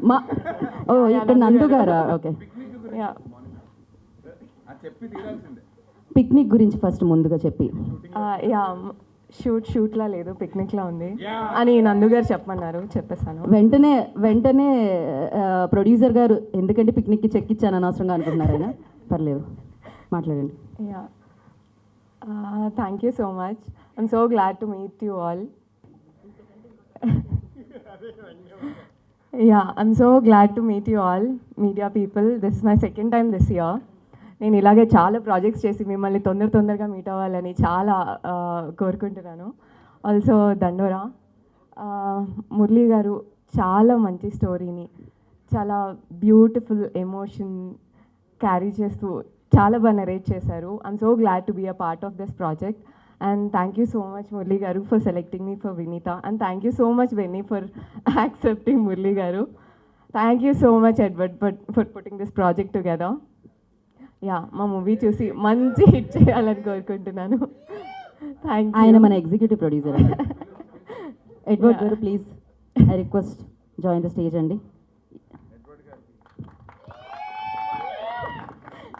మా ఓ ఇక్కడ నందు గారా? ఓకే, పిక్నిక్ గురించి ఫస్ట్ ముందుగా చెప్పి. యా, షూట్లా లేదు, పిక్నిక్లా ఉంది అని నందు గారు చెప్పమన్నారు, చెప్పేశాను. వెంటనే ప్రొడ్యూసర్ గారు ఎందుకంటే పిక్నిక్కి చెక్ ఇచ్చాను అనవసరంగా అనుకుంటున్నారైనా? పర్లేదు, మాట్లాడండి. Yeah, thank you so much. I'm so glad to meet you all. Yeah, I'm so glad to meet you all, media people. This is my second time this year. నేను ఇలాగే చాలా ప్రాజెక్ట్స్ చేసి మిమ్మల్ని తొందరగా మీట్ అవ్వాలని చాలా కోరుకుంటున్నాను. Also దండోరా మురళీ గారు చాలా మంచి స్టోరీని చాలా బ్యూటిఫుల్ ఎమోషన్ క్యారీ చేస్తూ చాలా బాగా నరేట్ చేశారు. I'm so glad to be a part of this project. And thank you so much, Murli Garu, for selecting me for Vinita. And thank you so much, Benny, for accepting Murli Garu. Thank you so much, Edward, for putting this project together. Yeah, మా movie చూసి మంచి hit చేయాలని కోరుకుంటున్నాను. Thank you. ఆయన మన executive producer. Edward గారు, please I request join the stage అండి.